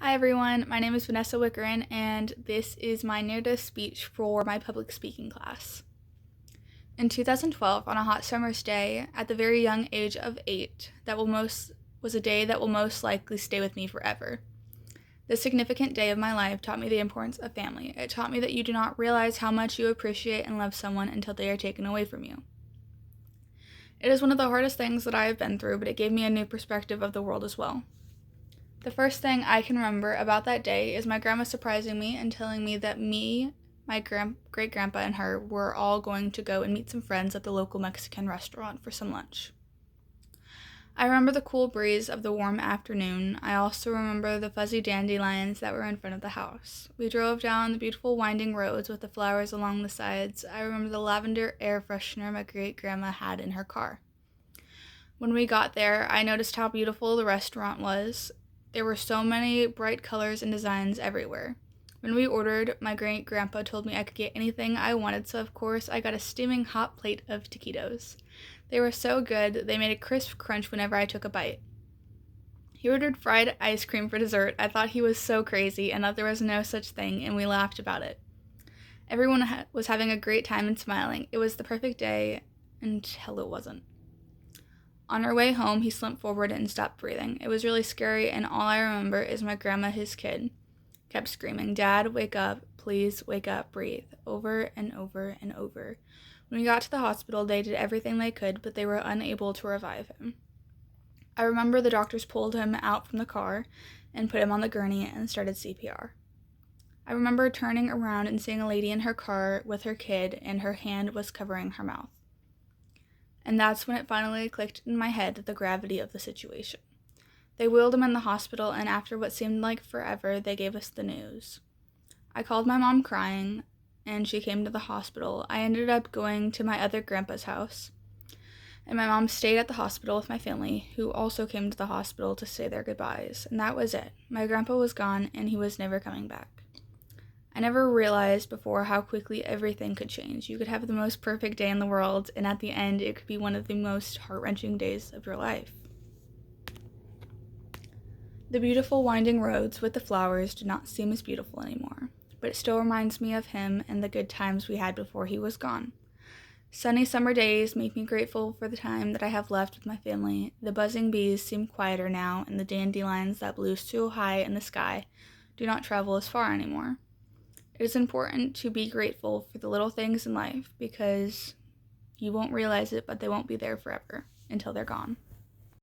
Hi everyone, my name is Vanessa Wickerin, and this is my near-death speech for my public speaking class. In 2012, on a hot summer's day, at the very young age of 8, was a day that will most likely stay with me forever. This significant day of my life taught me the importance of family. It taught me that you do not realize how much you appreciate and love someone until they are taken away from you. It is one of the hardest things that I have been through, but it gave me a new perspective of the world as well. The first thing I can remember about that day is my grandma surprising me and telling me that my great-grandpa, and her were all going to go and meet some friends at the local Mexican restaurant for some lunch. I remember the cool breeze of the warm afternoon. I also remember the fuzzy dandelions that were in front of the house. We drove down the beautiful winding roads with the flowers along the sides. I remember the lavender air freshener my great-grandma had in her car. When we got there, I noticed how beautiful the restaurant was. There were so many bright colors and designs everywhere. When we ordered, my great-grandpa told me I could get anything I wanted, so of course I got a steaming hot plate of taquitos. They were so good, they made a crisp crunch whenever I took a bite. He ordered fried ice cream for dessert. I thought he was so crazy and that there was no such thing, and we laughed about it. Everyone was having a great time and smiling. It was the perfect day until it wasn't. On our way home, he slumped forward and stopped breathing. It was really scary, and all I remember is my grandma, his kid, kept screaming, "Dad, wake up, please wake up, breathe," over and over and over. When we got to the hospital, they did everything they could, but they were unable to revive him. I remember the doctors pulled him out from the car and put him on the gurney and started CPR. I remember turning around and seeing a lady in her car with her kid, and her hand was covering her mouth. And that's when it finally clicked in my head the gravity of the situation. They wheeled him in the hospital, and after what seemed like forever, they gave us the news. I called my mom crying, and she came to the hospital. I ended up going to my other grandpa's house, and my mom stayed at the hospital with my family, who also came to the hospital to say their goodbyes, and that was it. My grandpa was gone, and he was never coming back. I never realized before how quickly everything could change. You could have the most perfect day in the world, and at the end, it could be one of the most heart-wrenching days of your life. The beautiful winding roads with the flowers do not seem as beautiful anymore, but it still reminds me of him and the good times we had before he was gone. Sunny summer days make me grateful for the time that I have left with my family. The buzzing bees seem quieter now, and the dandelions that blew so high in the sky do not travel as far anymore. It is important to be grateful for the little things in life because you won't realize it, but they won't be there forever until they're gone.